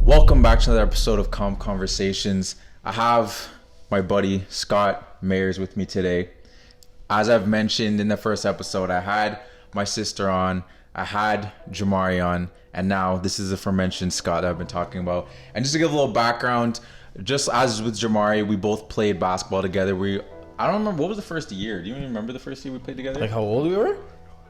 Welcome back to another episode of Calm Conversations. I have my buddy Scott Mayers with me today. As I've mentioned in the first episode, I had my sister on, I had Jamari on, and now this is the aforementioned Scott that I've been talking about. And just to give a little background, just as with Jamari, we both played basketball together. I don't remember, what was the first year? Do you even remember the first year we played together? Like how old we were?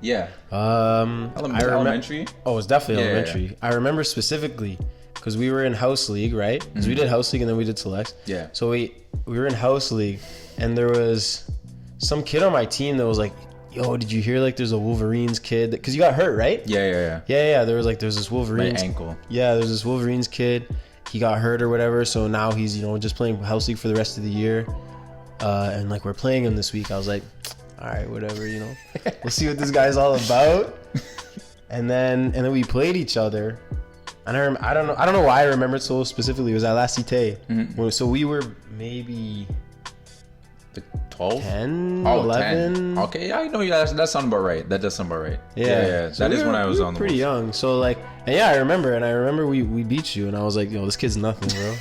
Yeah. Elementary? Oh, it was definitely elementary. Yeah. I remember specifically because we were in house league, right? Because we did house league and then we did select. Yeah. So we were in house league and there was some kid on my team that was like, yo, did you hear like there's a Wolverines kid? Because you got hurt, right? Yeah. Yeah. There's this Wolverines. My ankle. Yeah, there's this Wolverines kid. He got hurt or whatever. So now he's, just playing house league for the rest of the year. And like we're playing him this week. I was like, all right, whatever, we'll see what this guy's all about. And then we played each other. And I don't know why I remember it so specifically. It was at La Cité. Mm-hmm. So we were maybe 12? 10, oh, 11. 10. Okay, yeah, I know that sounds about right. That does sound about right. Yeah. So that is when I was on the pretty most. young. So like, and yeah, I remember we beat you, and I was like, yo, this kid's nothing, bro.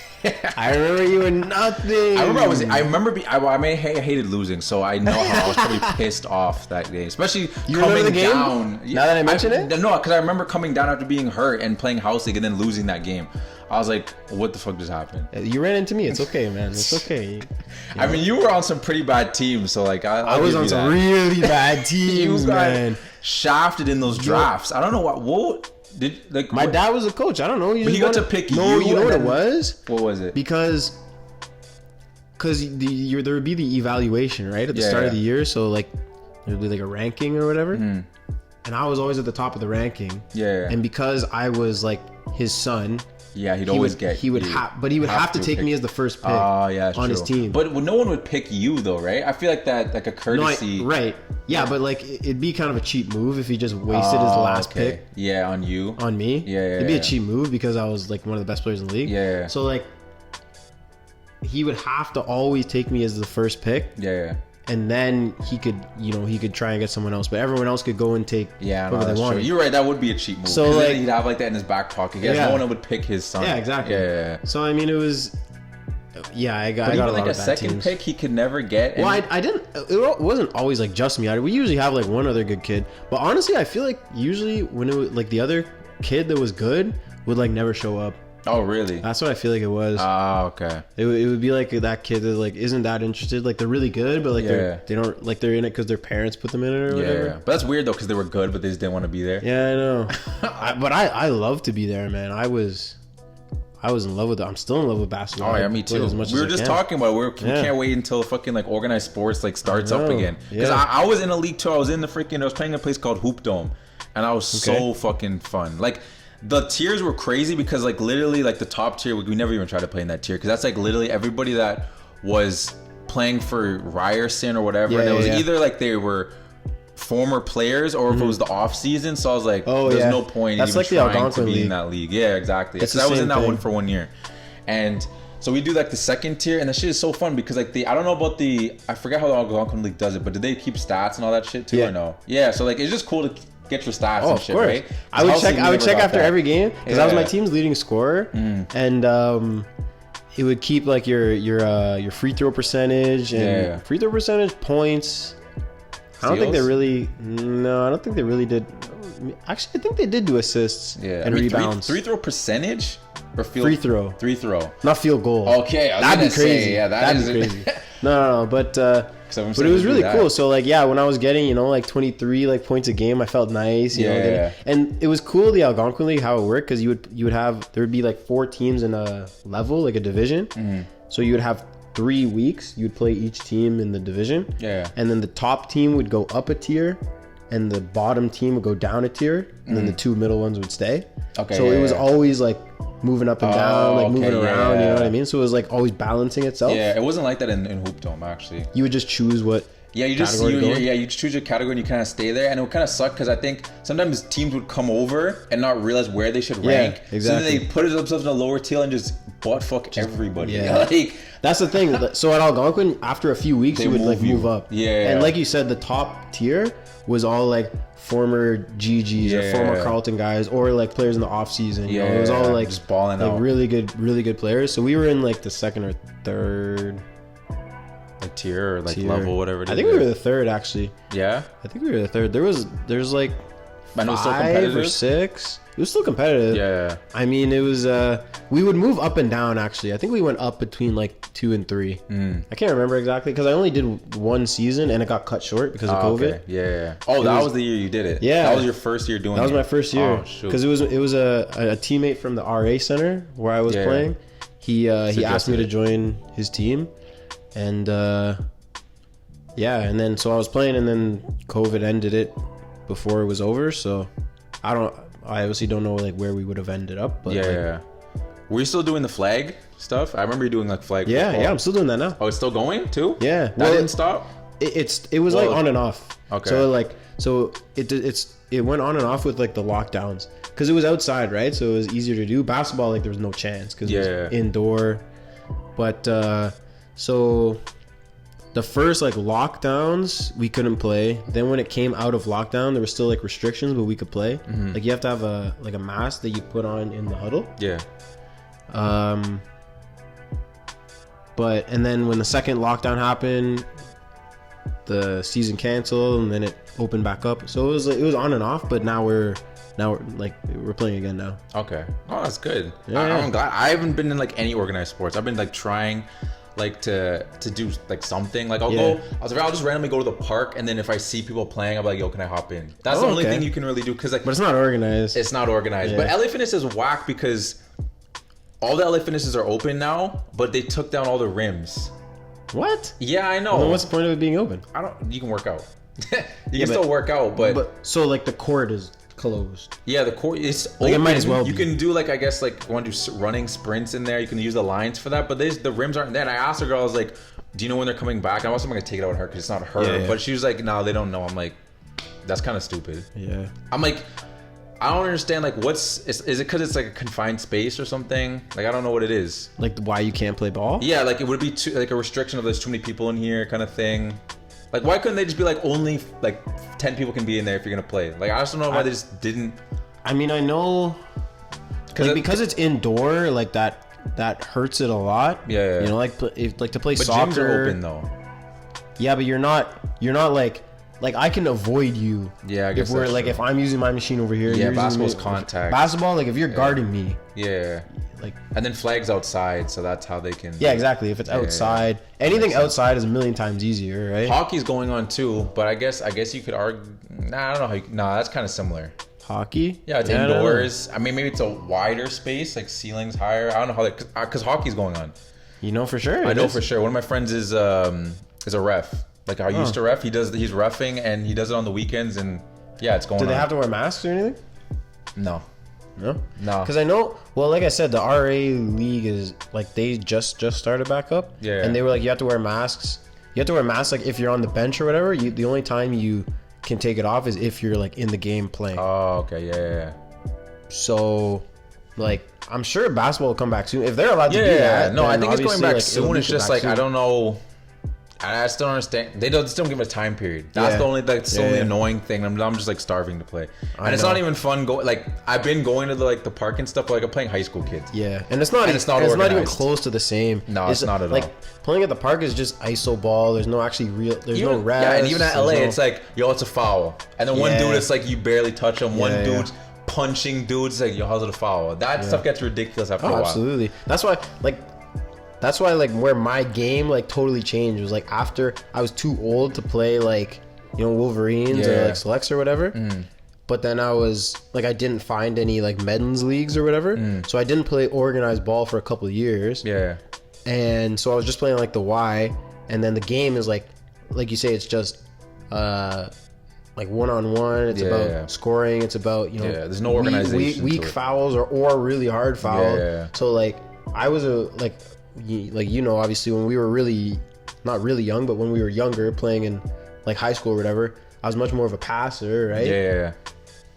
I remember you were nothing. I hated losing, so I know how I was probably pissed off that day, especially coming down. Now that I mention it? No, because I remember coming down after being hurt and playing house league and then losing that game. I was like, what the fuck just happened? You ran into me. It's okay, man. It's okay. I mean, you were on some pretty bad teams, so like I was on some really bad teams, man. Shafted in those drafts. I don't know what did like. My dad was a coach. I don't know. He got to pick you. No, you know what it was? What was it? Because there would be the evaluation, right, at the start of the year. So like there would be like a ranking or whatever. And I was always at the top of the ranking. Yeah. And because I was like his son. Yeah, he would have to take me as the first pick on his team. But no one would pick you though, right? I feel like that, like a courtesy. Right. Yeah, but like it'd be kind of a cheap move if he just wasted his last pick. Yeah, on you. On me. Yeah. It'd be a cheap move because I was like one of the best players in the league. Yeah. So like he would have to always take me as the first pick. Yeah. And then he could try and get someone else, but everyone else could go and take whoever they wanted. You're right, that would be a cheap move. So like he'd have like that in his back pocket. No one would pick his son. Yeah, exactly. Yeah. So I mean, it was. Yeah, I got a lot like of a second teams. pick he could never get. Well, I didn't. It wasn't always like just me. We usually have like one other good kid, but honestly, I feel like usually when it was like the other kid that was good would like never show up. Oh, really? That's what I feel like it was. Oh, okay. It would be like that kid that like isn't that interested. Like they're really good, but like they don't like they're in it because their parents put them in it or whatever. Yeah. But that's weird though because they were good, but they just didn't want to be there. Yeah, I know. But I love to be there, man. I was in love with it. I'm still in love with basketball. Oh yeah, me too. We were just talking about it. We can't wait until fucking like organized sports like starts up again. Because I was in a league too. I was playing a place called Hoop Dome, and I was so fucking fun. Like. The tiers were crazy because like literally like the top tier we never even tried to play in that tier because that's like literally everybody that was playing for Ryerson or whatever and it was either like they were former players or if it was the off season, so I was like there's no point that's even like trying to be in that league. Yeah, exactly. So I was in that one for 1 year. And so we do like the second tier and that shit is so fun because like I don't know about I forget how the Algonquin League does it, but did they keep stats and all that shit too or no? Yeah, so like it's just cool to get your stats and shit, right? I would check after every game because I was my team's leading scorer, and it would keep like your free throw percentage and free throw percentage points. I don't think they really did. Actually, I think they did do assists and rebounds. Free throw percentage or free throw, not field goal. Okay, that'd be crazy. That'd be crazy. No, but it was really cool. So like, when I was getting, like 23 like points a game, I felt nice, and it was cool the Algonquin League how it worked because you would have there would be like 4 teams in a level, like a division. So you would have 3 weeks. You'd play each team in the division. Yeah. And then the top team would go up a tier, and the bottom team would go down a tier, and then the 2 middle ones would stay. Okay. So it was always like moving up and down, like moving around, you know what I mean? So it was like always balancing itself. Yeah, it wasn't like that in Hoop Dome, actually. You would just choose what Yeah, you just choose your category and you kind of stay there, and it would kind of suck because I think sometimes teams would come over and not realize where they should rank. Exactly. So then they put themselves in a lower tier and just butt fuck everybody. Yeah, like, that's the thing. So at Algonquin, after a few weeks, you would like move up. Yeah, and like you said, the top tier was all like former GGs or former Carleton guys or like players in the off season. You know? It was all like just balling like out. really good players. So we were in like the second or third. Like tier or like level, whatever it is. I think we were the third actually. Yeah? I think we were the third. There's like And it was still 5 or 6. It was still competitive. Yeah. I mean, it was we would move up and down actually. I think we went up between like 2 and 3. I can't remember exactly because I only did one season and it got cut short because of COVID. Okay. Yeah. Oh, that was the year you did it. Yeah. That was your first year doing it. That was my first year. Oh, shoot. Because it was a teammate from the RA center where I was playing. He asked me to join his team. And and then so I was playing and then COVID ended it before it was over, so I obviously don't know like where we would have ended up, but were you still doing the flag stuff? I remember you doing like flag football. I'm still doing that now. Oh, it's still going too? Yeah. That didn't stop? It was like on and off. Okay. So it went on and off with like the lockdowns because it was outside, right? So it was easier to do. Basketball, like there was no chance because it was indoor. But so the first like lockdowns we couldn't play. Then when it came out of lockdown, there were still like restrictions, but we could play. Like you have to have a mask that you put on in the huddle. Yeah. But and then when the second lockdown happened, the season canceled and then it opened back up. So it was on and off, but now we're playing again now. Okay. Oh, that's good. Yeah. I'm glad. I haven't been in like any organized sports. I've been like trying like to do like something. Like I'll just randomly go to the park, and then if I see people playing, I'm like, yo, can I hop in? That's the only thing you can really do because like. But it's not organized. It's not organized. But LA Fitness is whack because all the LA Fitnesses are open now, but they took down all the rims. What? Yeah, I know. Well, then what's the point of it being open? You can work out. You can still work out, but so like the court is closed. Yeah, the court is like open. It might as well. You can do like, I guess, like want to do running sprints in there. You can use the lines for that, but the rims aren't there. And I asked the girl, I was like, "Do you know when they're coming back?" I'm also gonna take it out on her because it's not her. But she was like, "No, they don't know." I'm like, "That's kind of stupid." Yeah. I'm like, I don't understand. Like, is it because it's like a confined space or something? Like, I don't know what it is. Like why you can't play ball? Yeah, like it would be like a restriction of there's too many people in here, kind of thing. Like, why couldn't they just be like only like 10 people can be in there if you're gonna play? Like, I just don't know why they just didn't. I mean, I know because it's indoor, like that hurts it a lot. Yeah. You know, like to play but soccer. Gyms are open though. Yeah, but you're not like I can avoid you. Yeah, I guess if we're like true. if I'm using my machine over here. Yeah, basketball's contact. Basketball, like if you're guarding me. Yeah. Like, and then flags outside, so that's how they can. Yeah, exactly. If it's outside, anything outside is a million times easier, right? Hockey's going on too, but I guess you could argue. Nah, I don't know how. That's kind of similar. Hockey? Yeah, it's indoors. I mean, maybe it's a wider space, like ceilings higher. I don't know how that because hockey's going on. You know for sure. I know for sure. One of my friends is a ref. Like I used to ref. He's reffing and he does it on the weekends and yeah, it's going on. Do they have to wear masks or anything? No. No? No. Because I know, well, like I said, the RA league is like they just started back up. Yeah. And they were like, you have to wear masks. You have to wear masks like if you're on the bench or whatever. The only time you can take it off is if you're like in the game playing. Oh, okay. Yeah. So, like, I'm sure basketball will come back soon if they're allowed to do that. No, I think it's going back like, soon. It's just like soon. I don't know. I still don't understand. They don't give us a time period. That's the only annoying thing. I'm just like starving to play, and it's not even fun. I've been going to the park and stuff. Like I'm playing high school kids. Yeah, and it's not even close to the same. No, it's not at all. Playing at the park is just iso ball. There's no actually real. There's no refs. Yeah, and even at LA, it's like it's a foul, and then one dude, it's like you barely touch him. One dude's punching dudes. It's like how's it a foul? That stuff gets ridiculous after a while. Absolutely. That's why where my game totally changed was after I was too old to play Wolverines or selects or whatever. But then I was I didn't find any men's leagues or whatever. So I didn't play organized ball for a couple of years. Yeah. And so I was just playing the Y, and then the game is like you say, it's just one-on-one. It's about scoring. It's about there's no organization. Weak fouls or really hard fouls. So I was obviously when we were really not really young, but when we were younger, playing in like high school or whatever, I was much more of a passer, right? Yeah.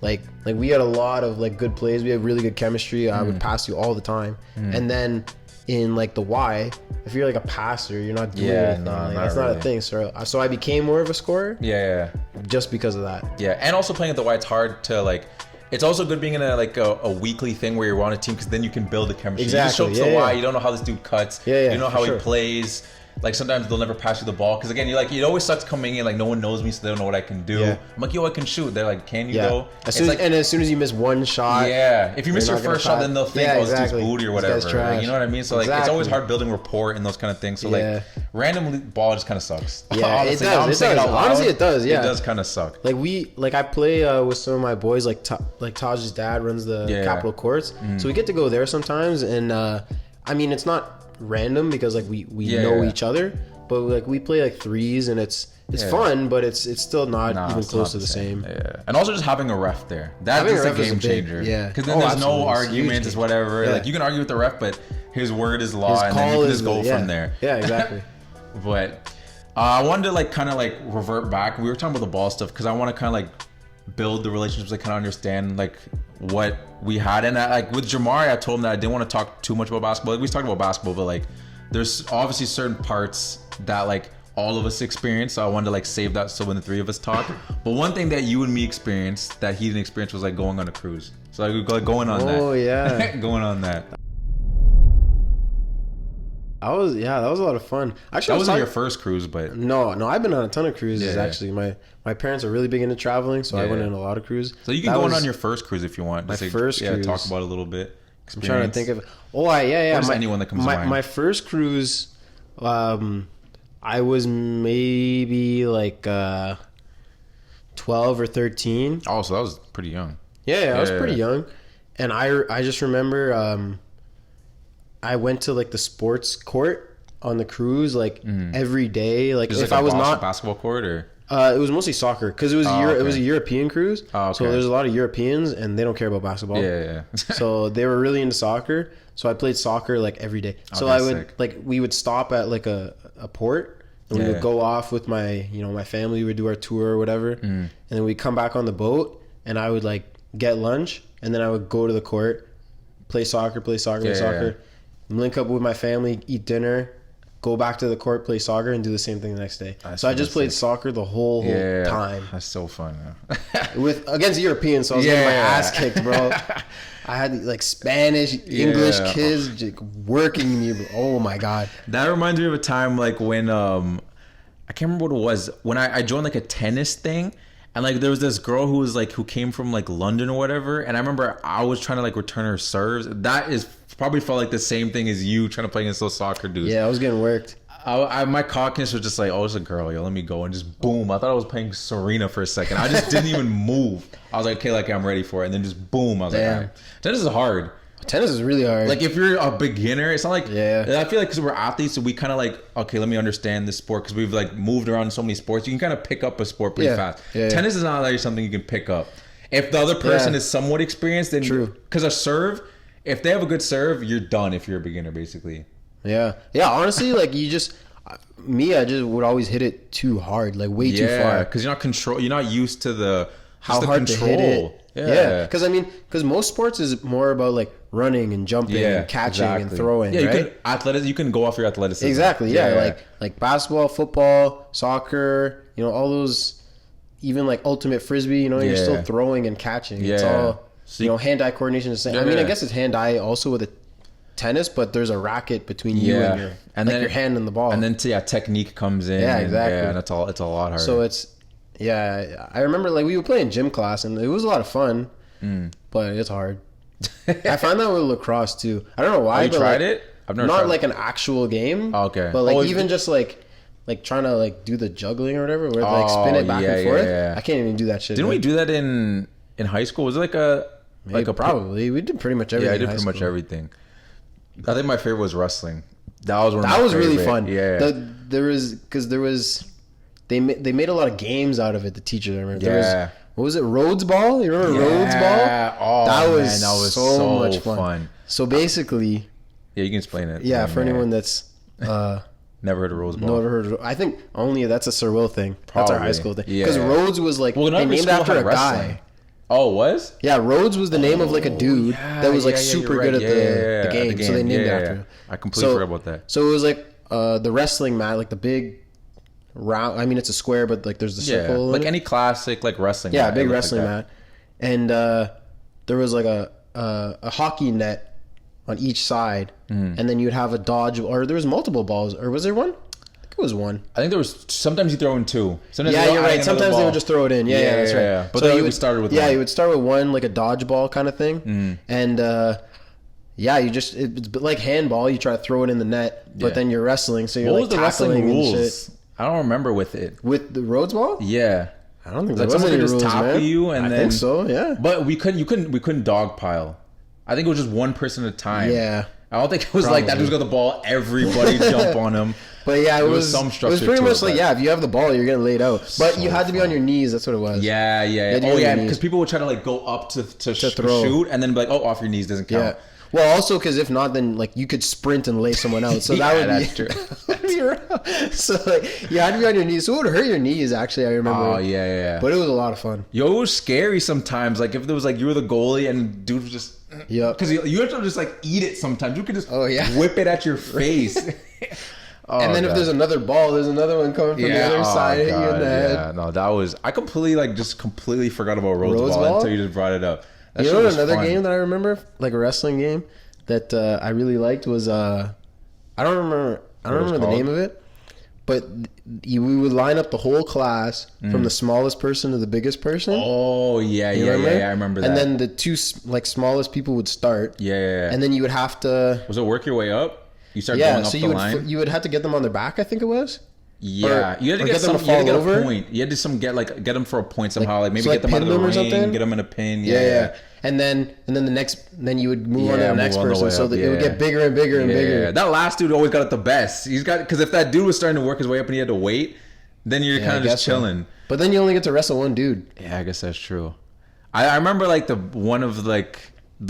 Like we had a lot of like good plays. We had really good chemistry. I would pass you all the time. And then in like the Y, if you're like a passer, you're not doing anything. That's not a thing. So I became more of a scorer. Yeah. Just because of that. Yeah, and also playing at the Y, it's hard to like. It's also good being in a weekly thing where you're on a team because then you can build the chemistry. Exactly. You just show up to the Y, you don't know how this dude cuts. Yeah. You don't know how he plays. Like sometimes they'll never pass you the ball because again, you're like, it always sucks coming in like no one knows me, so they don't know what I can do. Yeah. I'm like, yo, I can shoot. They're like, can you though? As soon as you miss one shot, if you miss your first shot, then they'll think, oh, this dude's booty or whatever. You know what I mean? So like, it's always hard building rapport and those kind of things. So like, random ball just kind of sucks. Yeah, honestly, it does. Honestly, it does. Yeah, it does kind of suck. Like I play with some of my boys. Like Taj's dad runs the Capitol Courts, so we get to go there sometimes. And I mean, it's not random because like we know each other. But like we play like threes and it's fun, but it's still not even close to the same. Yeah, and also just having a ref there, that's a game changer. Yeah, because then there's no arguments, it's whatever. Yeah. Like you can argue with the ref, but his word is law, and then you can just go from there. Yeah, exactly. But I wanted to like kind of like revert back. We were talking about the ball stuff because I want to kind of like build the relationships. I kind of understand like what we had, and like with Jamari, I told him that I didn't want to talk too much about basketball. Like, we talked about basketball, but like there's obviously certain parts that like all of us experience, so I wanted to like save that so when the three of us talk. But one thing that you and me experienced that he didn't experience was like going on a cruise. So like going on that. Oh yeah. Going on that. That was a lot of fun. Actually, that wasn't your first cruise, but no, I've been on a ton of cruises actually. My parents are really big into traveling, so I went on a lot of cruises. So you can go on your first cruise if you want. My first cruise. Talk about it a little bit. I'm trying to think of. Anyone that comes to mind. My first cruise, I was maybe like 12 or 13. Oh, so that was pretty young. Yeah, I was pretty young, and I just remember I went to like the sports court on the cruise like every day. Like if I was not basketball court or. It was mostly soccer because it was it was a European cruise. Oh, okay. So there's a lot of Europeans and they don't care about basketball. Yeah. So they were really into soccer. So I played soccer like every day. So we would stop at like a port and we would go off with my family. We would do our tour or whatever, and then we'd come back on the boat and I would like get lunch and then I would go to the court, play soccer, link up with my family, eat dinner. Go back to the court, play soccer, and do the same thing the next day. So I just played soccer the whole time. That's so fun. Against Europeans, so I was getting my ass kicked, bro. I had like Spanish, English kids just working me. Oh my god. That reminds me of a time like when I can't remember what it was, when I joined like a tennis thing. And like there was this girl who came from like London or whatever, and I remember I was trying to like return her serves. That is probably felt like the same thing as you trying to play against those soccer dudes. Yeah, I was getting worked. My cockiness was just like, oh, it's a girl, yo, let me go, and just boom. I thought I was playing Serena for a second. I just didn't even move. I was like, okay, like I'm ready for it, and then just boom. I was like, all right. Tennis is hard. Tennis is really hard. Like if you're a beginner, it's not like I feel like because we're athletes, so we kind of like, okay, let me understand this sport because we've like moved around in so many sports. You can kind of pick up a sport pretty fast. Tennis is not like something you can pick up. If the other person is somewhat experienced, then because a serve, if they have a good serve, you're done. If you're a beginner, basically. Yeah. Honestly, like I just would always hit it too hard, like way too far. Because you're not used to how hard to hit it. Yeah, because most sports is more about like running and jumping and catching and throwing. Yeah, you can go off your athleticism. Exactly. Yeah. Like basketball, football, soccer. All those, even like ultimate frisbee. You're still throwing and catching. Yeah. It's all hand-eye coordination is the same. I mean, I guess it's hand-eye also with a tennis, but there's a racket between you and your hand and the ball. And then technique comes in. Yeah, exactly. And it's a lot harder. So it's. Yeah, I remember like we would play in gym class and it was a lot of fun, but it's hard. I find that with lacrosse too. I don't know why. You tried it? I've never tried it. Like an actual game. Oh, okay. But like even just like trying to like do the juggling or whatever, where like spin it back and forth. Yeah. I can't even do that shit. Didn't we do that in high school? Was it probably we did pretty much everything. Yeah, I did pretty much everything. I think my favorite was wrestling. That was really fun. Yeah. There was. They made a lot of games out of it. The teachers, I remember. What was it? Rhodes ball. You remember Rhodes ball? Oh, that was so much fun. So basically, you can explain it. Yeah, for anyone that's Never heard of Rhodes Ball. Never heard of. I think only that's a Sir Will thing. Probably. That's our high school thing. Because Rhodes was like they named after a guy. Oh, it was? Yeah, Rhodes was the name of like a dude that was like super good at the game. So they named it after him. I completely forgot about that. So it was like the wrestling mat, like the big round. I mean, it's a square, but like there's the circle. Like any classic like wrestling. Yeah, big wrestling mat, and there was like a hockey net on each side, and then you'd have a dodge, or there was multiple balls, or was there one? I think it was one. I think there was. Sometimes you throw in two. Sometimes you're right. Sometimes they would just throw it in. Yeah, that's right. Yeah. But so you would start with one. You would start with one, like a dodgeball kind of thing, and it's like handball. You try to throw it in the net, but then you're wrestling, so you're like tackling and shit. I don't remember with it. With the Rhodes Ball? Yeah. I don't think there was any rules, man. You and I think so, yeah. But we couldn't dogpile. I think it was just one person at a time. Yeah. I don't think it was like that dude's got the ball, everybody jump on him. But yeah, it was some structure. It was pretty much like, if you have the ball, you're getting laid out. But you had to be on your knees. That's what it was. Yeah. Oh yeah, because people would try to like go up to throw. Shoot, and then be like, oh, off your knees doesn't count. Yeah. Well, also because if not, then like you could sprint and lay someone out. So that would be true. So like you had to be on your knees. So it would hurt your knees. Actually, I remember. Oh yeah. But it was a lot of fun. Yo, it was scary sometimes. Like if there was like you were the goalie and dude was just because you have to just like eat it sometimes. You could just whip it at your face. And then if there's another ball, there's another one coming from the other side, hit you in the head. Yeah, no, that was I completely forgot about Rhodes Ball until you just brought it up. That you know another game that I remember, like a wrestling game that I really liked was I don't remember the name of it, but we would line up the whole class from the smallest person to the biggest person. Oh yeah, I remember that. And then the two like smallest people would start. Yeah. And then you would have to. Was it work your way up? You start going up the line. You would have to get them on their back. I think it was. Yeah, you had to get them to fall over. A point. You had to get them for a point somehow. Like maybe get them out of the ring, get them in a pin. Yeah. And then you would move on to the next person, so that it would get bigger and bigger and bigger. Yeah. That last dude always got it the best. Because if that dude was starting to work his way up and he had to wait, then you're kind of just chilling. But then you only get to wrestle one dude. Yeah, I guess that's true. I remember like the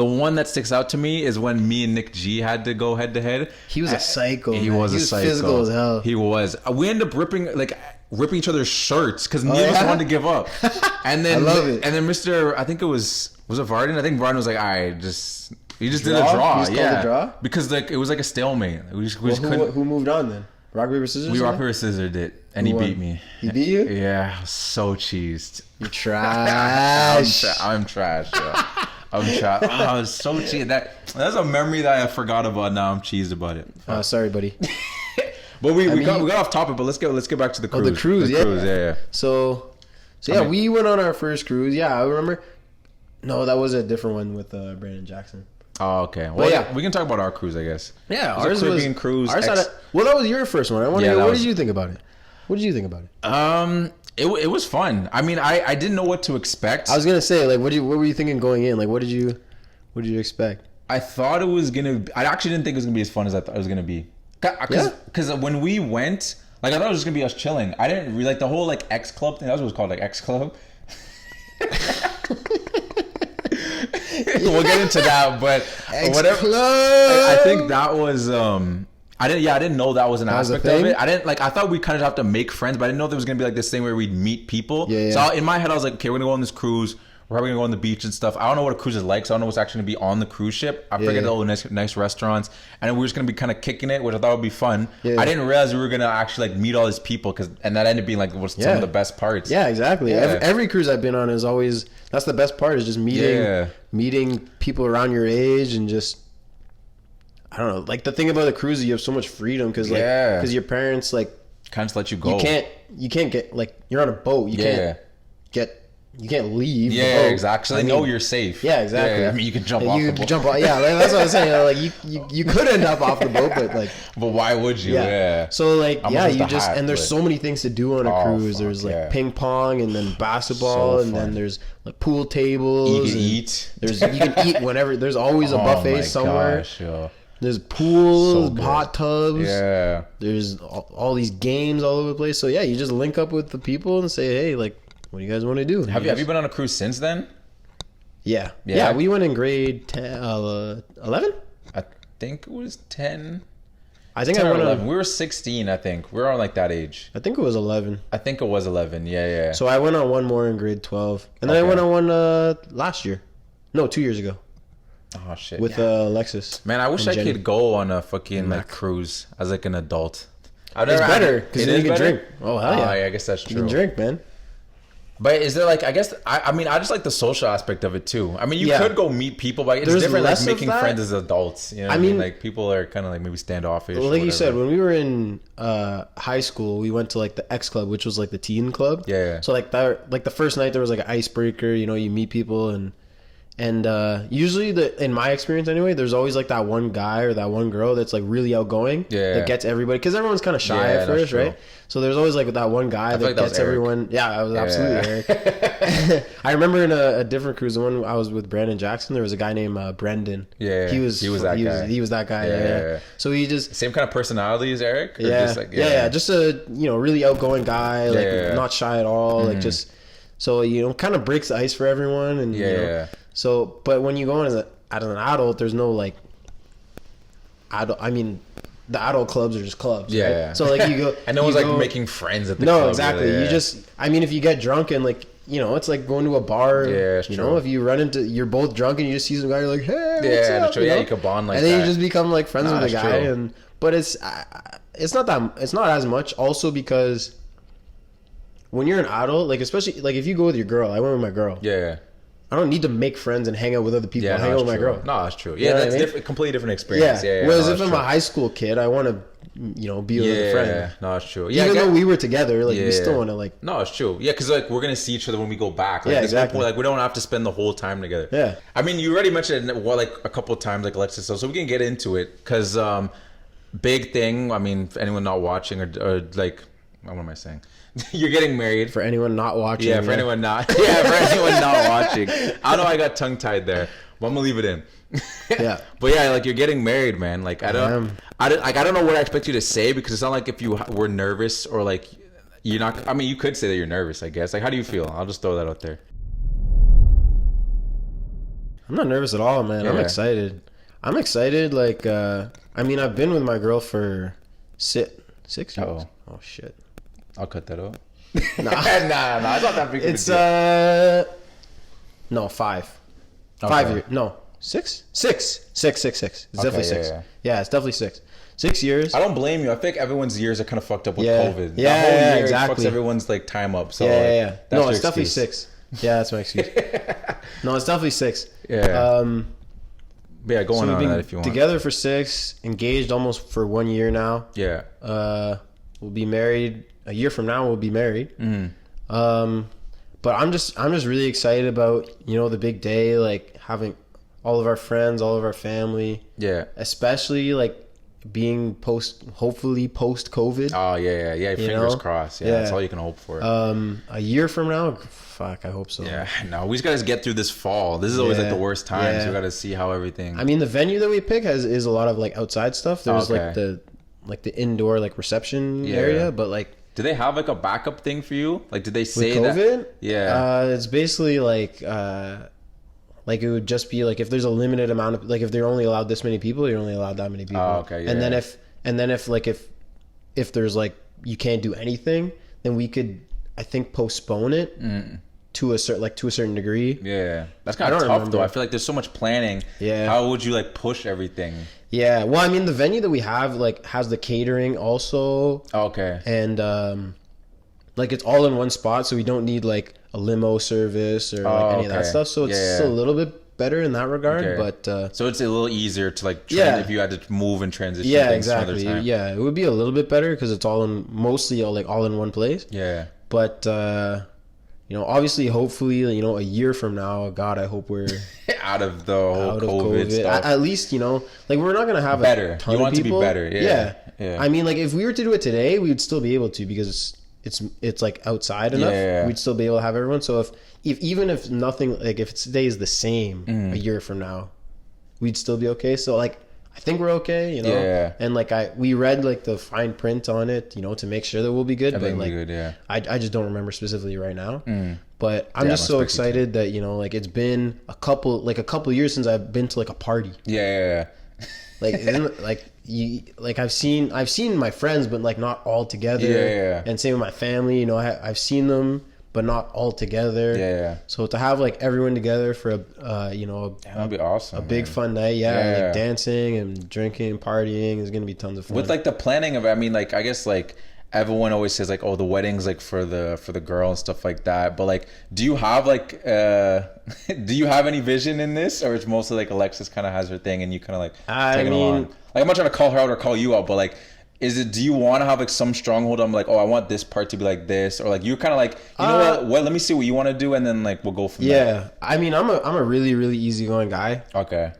one that sticks out to me is when me and Nick G had to go head to head. He was a psycho. He was a psycho. Physical as hell. He was. We ended up ripping each other's shirts because neither of us wanted to give up. And then I love it. And then Mr. I think it was it Varden? I think Varden was like, all right, he just did a draw. He just called a draw? Because like it was like a stalemate. We just couldn't. Who moved on then? Rock paper scissors. We rock paper scissors did, and he beat me. He beat you? Yeah, I was so cheesed. You trash. I'm trash. Yeah. I'm trash. I was so cheesed. That's a memory that I forgot about. Now I'm cheesed about it. Sorry, buddy. But we got off topic. But let's get back to the cruise. Oh, the cruise, yeah. So we went on our first cruise. Yeah, I remember. No, that was a different one with Brandon Jackson. Oh, okay. Well, we can talk about our cruise, I guess. Yeah, ours was Caribbean cruise. That was your first one. I wonder what did you think about it? What did you think about it? It was fun. I mean, I didn't know what to expect. I was gonna say, like, what were you thinking going in? Like, what did you expect? I thought it was gonna. I actually didn't think it was gonna be as fun as I thought it was gonna be. Because when we went, like, I thought it was just gonna be us chilling. I didn't really like the whole like X Club thing. That's what it was called, like X Club. We'll get into that, but whatever. I think that was. I didn't know that was an aspect of it. I thought we kind of have to make friends, but I didn't know there was gonna be like this thing where we'd meet people. Yeah. So in my head, I was like, okay, we're gonna go on this cruise. We're probably gonna go on the beach and stuff. I don't know what a cruise is like, so I don't know what's actually gonna be on the cruise ship. I figured all the nice restaurants, and we were just gonna be kind of kicking it, which I thought would be fun. Yeah. I didn't realize we were gonna actually like meet all these people, and that ended up being like some of the best parts. Yeah, exactly. Yeah. Every cruise I've been on is always that's the best part is just meeting people around your age and just. I don't know. Like the thing about the cruise is you have so much freedom because your parents like kind of let you go. You can't get like you're on a boat. You can't leave. Yeah, exactly. They know you're safe. Yeah, exactly. I mean, you can jump off the boat. Yeah, that's what I was saying. Like you could end up off the boat, but like. But why would you? Yeah. So like there's so many things to do on a cruise. There's like ping pong and then basketball and then there's like pool tables. You can eat. You can eat whenever. There's always a buffet somewhere. Gosh, yo. There's pools, hot tubs. Yeah. There's all these games all over the place. So yeah, you just link up with the people and say, hey, like, what do you guys want to do? Have you been on a cruise since then? Yeah. We went in grade 11. I think it was 10. I think I went 11. We were 16, I think. We were on like that age. I think it was 11. I think it was 11. Yeah. So I went on one more in grade 12. And then I went on one last year. No, 2 years ago. Oh, shit. With Alexis. Man, I wish I could go on a fucking like cruise as like an adult. It's better because then you can drink. Oh, hell yeah. I guess that's true. You can drink, man. But is there like, I guess, I mean, I just like the social aspect of it too. I mean, you could go meet people, but it's different like making friends as adults. You know what I mean? Like people are kind of like maybe standoffish. Well, like you said, when we were in high school, we went to like the X Club, which was like the teen club. Yeah. So like that, like the first night there was like an icebreaker, you know, you meet people and usually in my experience anyway, there's always like that one guy or that one girl that's like really outgoing that gets everybody, because everyone's kind of shy at first, right? So there's always like that one guy that gets everyone. Yeah, I was absolutely Eric. I remember in a different cruise, the one I was with Brandon Jackson, there was a guy named Brendan. Yeah, he was that guy. Yeah. So he just same kind of personality as Eric. Or yeah, just like, just a really outgoing guy, like not shy at all, like just so kind of breaks the ice for everyone, and So, but when you go in as an adult, there's no like the adult clubs are just clubs. Yeah. Right? So like you go and no one's like making friends at the club. No, exactly. Really, you just, if you get drunk and like, it's like going to a bar. Yeah, you know, if you run into, you're both drunk and you just see some guy, you're like, hey, what's up? You can bond like that. And then you just become like friends with the guy. But it's not as much also because when you're an adult, like especially like if you go with your girl, I went with my girl. Yeah. I don't need to make friends and hang out with other people. I hang out with my girl. No, that's true. Yeah, that's different, completely different experience. Yeah. Whereas if I'm a high school kid, I want to, be with a friend. Yeah, no, that's true. Yeah, even though we were together, like we still want to like. No, it's true. Yeah, because like we're gonna see each other when we go back. Like, exactly. Like we don't have to spend the whole time together. Yeah. I mean, you already mentioned it, like a couple of times, like Alexis, so we can get into it because big thing. I mean, for anyone not watching or like, what am I saying? You're getting married. For anyone not watching. Yeah, for anyone not. Yeah, for anyone not watching. I know I got tongue tied there, but I'm gonna leave it in. Yeah. But yeah, like you're getting married, man. Like I don't know what I expect you to say because it's not like if you were nervous or like you're not. I mean, you could say that you're nervous. I guess. Like, how do you feel? I'll just throw that out there. I'm not nervous at all, man. Yeah. I'm excited. Like, I've been with my girl for 6 years. Oh shit. I'll cut that out. Nah, it's not that big. It's 5. Okay. 5 years. No, 6. 6. It's definitely 6. Yeah, it's definitely 6. 6 years. I don't blame you. I think everyone's years are kind of fucked up with COVID. Yeah, that whole year exactly. Fucks everyone's like time up. So yeah. That's no, it's definitely 6. Yeah, that's my excuse. No, it's definitely 6. Yeah. But yeah, go on that if you want. Together for 6, engaged almost for 1 year now. Yeah. We'll be married a year from now. We'll be married. Mm-hmm. But I'm just really excited about the big day, like having all of our friends, all of our family. Yeah. Especially like being hopefully post COVID. Oh yeah. Fingers crossed. Yeah, that's all you can hope for. A year from now, fuck, I hope so. Yeah, no, we just gotta get through this fall. This is always like the worst time. So we gotta see how everything. I mean, the venue that we pick is a lot of like outside stuff. There's like the indoor like reception area, but like. Do they have like a backup thing for you? Like, did they say with COVID? that? Yeah. It's basically like it would just be like if there's a limited amount of like if they're only allowed this many people, you're only allowed that many people. Oh, okay. Yeah, and then if there's like you can't do anything, then we could I think postpone it to a certain degree. Yeah, that's kind of tough though. I feel like there's so much planning. Yeah. How would you like push everything? Yeah. Well, I mean, the venue that we have like has the catering also. Okay. And like it's all in one spot, so we don't need like a limo service or like any of that stuff. So it's a little bit better in that regard. But so it's a little easier to like if you had to move and transition. Yeah, things exactly. Time. Yeah, it would be a little bit better because it's all in one place. Yeah. But obviously, hopefully, a year from now, God, I hope we're out of the whole COVID stuff. At least, like we're not gonna have better. A ton you want of people. To be better. Yeah. I mean, like if we were to do it today, we would still be able to because it's like outside enough. Yeah. We'd still be able to have everyone. So if nothing, like if it stays the same a year from now, we'd still be okay. So like I think we're okay, Yeah. And like we read like the fine print on it, to make sure that we'll be good. I think like we'll be good, yeah. I just don't remember specifically right now. But I'm just so excited that like it's been a couple years since I've been to like a party. Yeah. Like, isn't like you like I've seen my friends, but like not all together. Yeah. And same with my family. You know, I've seen them, but not all together. Yeah. So to have like everyone together for that'd be awesome. A big fun night. Yeah. Like dancing and drinking, partying is gonna be tons of fun. With like the planning of it, I mean, like I guess like everyone always says like, oh, the wedding's like for the girl and stuff like that. But like, do you have like do you have any vision in this, or it's mostly like Alexis kind of has her thing and you kind of like tagging along? Like I'm not trying to call her out or call you out, but like, do you want to have like some stronghold on like, oh, I want this part to be like this, or like you're kind of like, you know what, let me see what you want to do, and then like we'll go from there. Yeah, I mean, I'm a really really easygoing guy. Okay.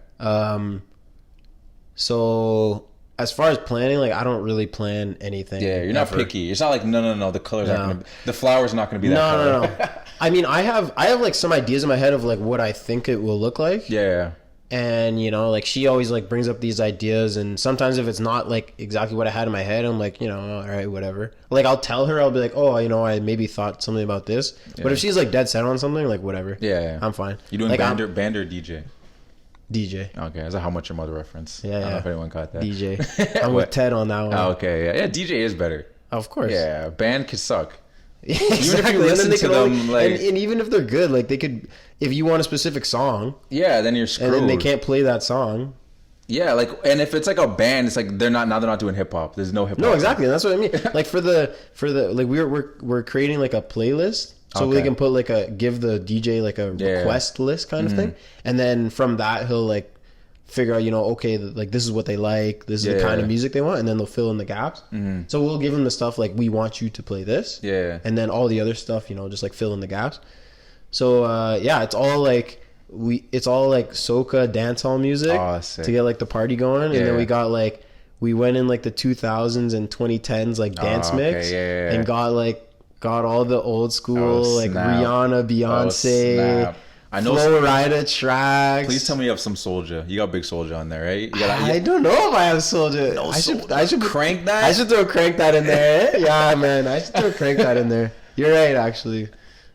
So as far as planning, like I don't really plan anything. Yeah, you're not picky. It's not like no, the color's not gonna be, the flower's not gonna be that color. No. I mean, I have like some ideas in my head of like what I think it will look like. Yeah. And you know, like she always like brings up these ideas, and sometimes if it's not like exactly what I had in my head, I'm like, you know, all right, whatever. Like I'll tell her, I'll be like, oh, you know, I maybe thought something about this. Yeah. But if she's like dead set on something, like whatever. Yeah. I'm fine. You doing like, band or DJ? DJ. Okay, is that How Much Your Mother reference? Yeah, I don't know if anyone caught that. DJ. I'm with Ted on that one. Oh, okay, yeah, DJ is better. Of course. Yeah, band could suck. Exactly. Even if you listen to them, like, and even if they're good, like they could, if you want a specific song, yeah, then you're screwed. And then they can't play that song. Yeah, like, and if it's like a band, it's like they're not doing hip hop. There's no hip hop. No, exactly. That's what I mean. Like for the like we're creating like a playlist. So we can put like give the DJ like a request list kind of thing. And then from that, he'll like figure out, you know, okay, like this is what they like. This is the kind of music they want. And then they'll fill in the gaps. So we'll give them the stuff like, we want you to play this. Yeah. And then all the other stuff, you know, just like fill in the gaps. So it's all like, it's all like soca dancehall music to get like the party going. And then we went in like the 2000s and 2010s like dance mix and got all the old school like Rihanna, Beyonce, I know Flo Rida tracks. Please tell me you have some Soulja. You got big Soulja on there, right? I don't know if I have Soulja. No, I should crank that. I should throw Crank That in there. Yeah, man, I should throw Crank That in there. You're right, actually.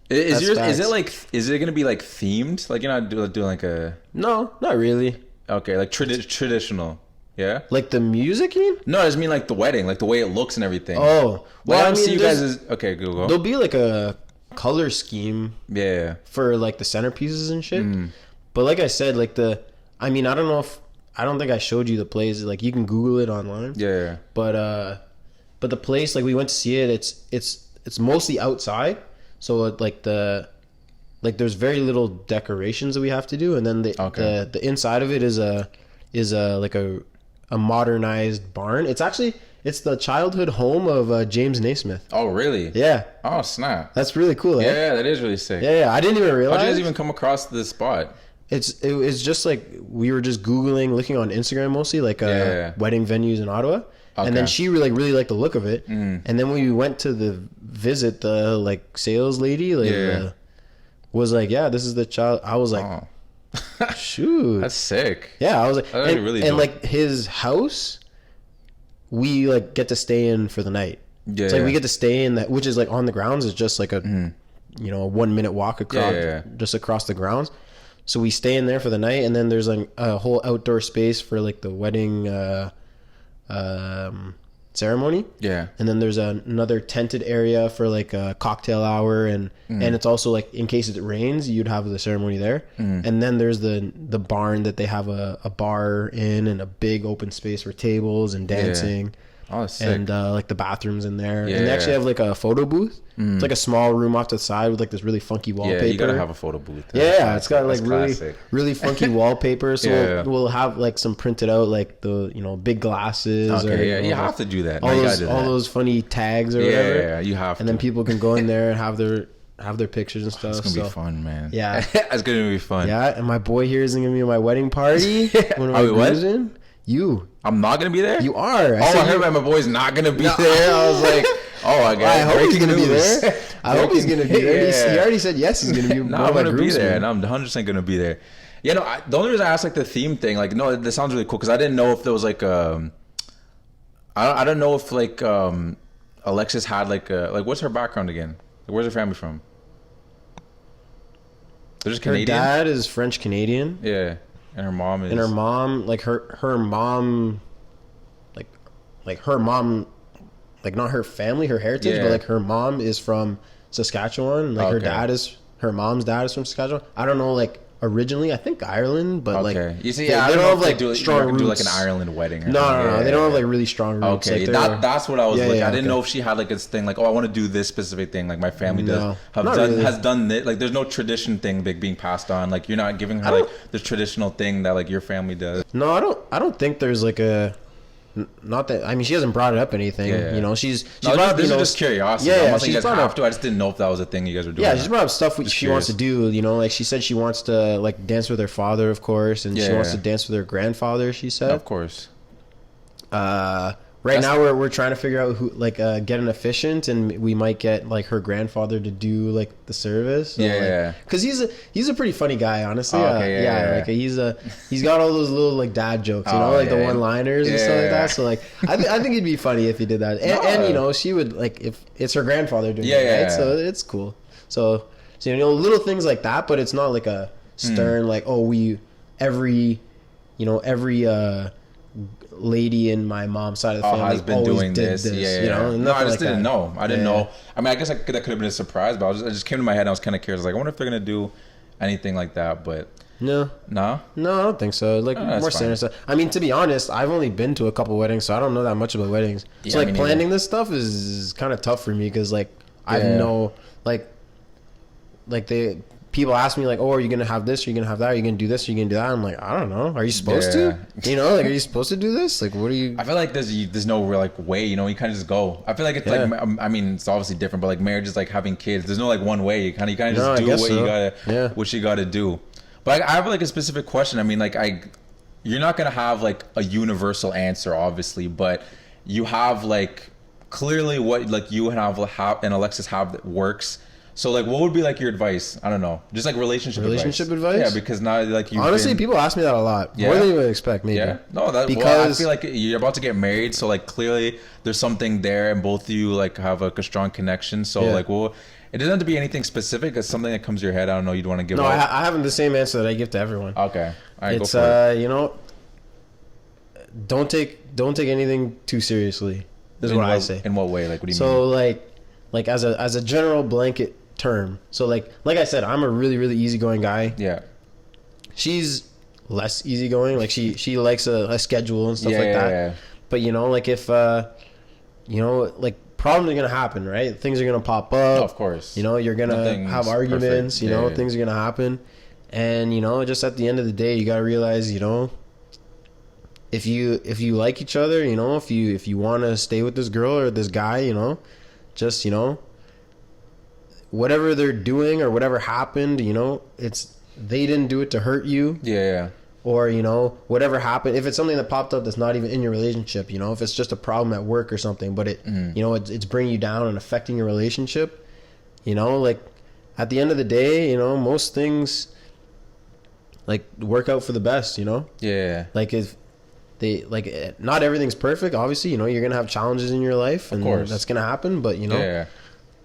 Is it gonna be like themed? Like you're not doing like a? No, not really. Okay, like traditional. Yeah. Like the music, you mean? No, I just mean like the wedding, like the way it looks and everything. Oh, well, I mean, see you guys as okay. Go. There'll be like a color scheme. Yeah. For like the centerpieces and shit. But like I said, like I don't think I showed you the place. Like you can Google it online. Yeah. But the place, like we went to see it. It's mostly outside. So there's very little decorations that we have to do, and then the inside of it is a modernized barn. It's the childhood home of James Naismith. Oh, really? Yeah. Oh, snap. That's really cool. Yeah, that is really sick. Yeah. I didn't even realize. How'd you guys even come across this spot? It was just like we were just Googling, looking on Instagram mostly, like wedding venues in Ottawa. Okay. And then she really liked the look of it. And then when we went to the visit, the like sales lady was like, yeah, this is the child. I was like, shoot, that's sick. Yeah, I was like, and like his house, we like get to stay in for the night. Yeah, it's like we get to stay in that, which is like on the grounds. It's just like a 1 minute walk across, just across the grounds. So we stay in there for the night, and then there's like a whole outdoor space for like the wedding ceremony. Yeah. And then there's another tented area for like a cocktail hour, and it's also like in case it rains, you'd have the ceremony there. And then there's the barn that they have a bar in, and a big open space for tables and dancing. Oh, sick. And like the bathrooms in there. And they actually have like a photo booth. It's like a small room off to the side with like this really funky wallpaper. Yeah, you gotta have a photo booth. Yeah, it's got like really funky wallpaper. So we'll have like some printed out like the big glasses. Okay, you have to do that. All those funny tags or whatever. Yeah, you have to. And then people can go in there and have their pictures and stuff. It's gonna be fun, man. Yeah, it's gonna be fun. Yeah, and my boy here is gonna be at my wedding party. One of my boys You. I'm not gonna be there. You are. I heard my boy's not gonna be there. I was like, I hope he's gonna be there. I hope he's gonna be there. He already said yes. He's gonna be. No, I'm gonna be there, and I'm 100% gonna be there. Yeah, no. The only reason I asked like the theme thing, like, no, this sounds really cool because I didn't know if there was like I don't know if like Alexis had like what's her background again? Like, where's her family from? They're just Canadian. Her dad is French Canadian. Yeah. And her mom is. And her mom, like her mom, like her mom, like not her family, her heritage, but like her mom is from Saskatchewan. Like her mom's dad is from Saskatchewan. I don't know, like originally, I think Ireland, but like you see, they don't have like strong roots. Do like an Ireland wedding. Or no, they don't have like really strong roots. Okay, like, that's what I was looking. I didn't know if she had like this thing, like, oh, I want to do this specific thing, like my family has done it. Like, there's no tradition thing like being passed on. Like, you're not giving her like the traditional thing that like your family does. No, I don't think there's like a. Not that, I mean, she hasn't brought it up anything. You know, she's brought up, this is just curiosity. Yeah, I'm not saying you guys have to. I just didn't know if that was a thing you guys were doing. Yeah, she's brought up stuff she wants to do. You know, like she said she wants to like dance with her father, of course, and she wants to dance with her grandfather. She said, of course. Right now we're trying to figure out who get an officiant, and we might get like her grandfather to do like the service. So, because he's a pretty funny guy, honestly. Like he's got all those little like dad jokes, you know, like the one-liners and stuff like that. So like I think it'd be funny if he did that, and you know, she would like if it's her grandfather doing it, right? So it's cool. So you know, little things like that, but it's not like a stern like, oh, every lady in my mom's side of the family has been doing this. You know? No, I just didn't know. I didn't know. I mean, I guess that could have been a surprise, but it just came to my head and I was kind of curious. Like, I wonder if they're gonna do anything like that, but no, I don't think so. Like more standard stuff. I mean, to be honest, I've only been to a couple weddings, so I don't know that much about weddings. So like planning this stuff is kind of tough for me because like I know like people ask me like, oh, are you gonna have this? Are you gonna have that? Are you gonna do this? Are you gonna do that? I'm like, I don't know. Are you supposed to? You know, like, are you supposed to do this? Like, what are you? I feel like there's no real like way. You know, you kind of just go. I feel like it's like, I mean, it's obviously different, but like marriage is like having kids. There's no like one way. You kind of just do what you gotta do. But I have like a specific question. I mean, like you're not gonna have like a universal answer, obviously, but you have like clearly what like you have and Alexis have that works. So like, what would be like your advice? I don't know, just like relationship advice. Yeah, because now like you honestly, people ask me that a lot, more than you would expect. Maybe. Yeah, no, because I feel like you're about to get married, so like clearly there's something there, and both of you like have like a strong connection. So like, well, it doesn't have to be anything specific. It's something that comes to your head. I don't know. You'd want to give. No, I have the same answer that I give to everyone. Okay, all right, it's go for it. You know, don't take anything too seriously. Is what I say. In what way? Like, what do you mean? So like as a general blanket term. So like I said, I'm a really, really easygoing guy. Yeah. She's less easygoing. Like she likes a schedule and stuff like that. Yeah. But you know, like if you know, like problems are gonna happen, right? Things are gonna pop up. Of course. You know, you're gonna have arguments. Perfect. You know, things are gonna happen, and you know, just at the end of the day, you gotta realize, you know, if you like each other, you know, if you want to stay with this girl or this guy, you know, just, you know, whatever they're doing or whatever happened, you know, they didn't do it to hurt you. Yeah. Or, you know, whatever happened, if it's something that popped up that's not even in your relationship, you know, if it's just a problem at work or something, but you know, it's bringing you down and affecting your relationship, you know, like at the end of the day, you know, most things like work out for the best, you know? Yeah. Like if they like, not everything's perfect, obviously, you know, you're going to have challenges in your life, and that's going to happen, but you know,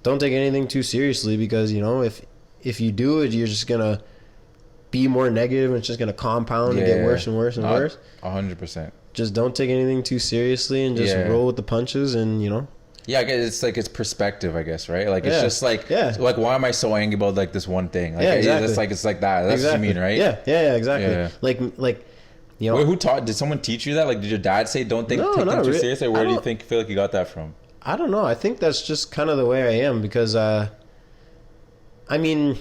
don't take anything too seriously, because, you know, if you do it, you're just going to be more negative, and it's just going to compound and get worse and worse and worse. 100%. Just don't take anything too seriously, and just roll with the punches, and, you know. Yeah, I guess it's like, it's perspective, I guess, right? Like, it's just like, like, why am I so angry about like this one thing? Like, exactly. It's like that. That's what you mean, right? Yeah, exactly. Yeah. Like, you know. Wait, who taught? Did someone teach you that? Like, did your dad say don't take things too seriously? Where do you feel like you got that from? I don't know. I think that's just kind of the way I am, because, I mean,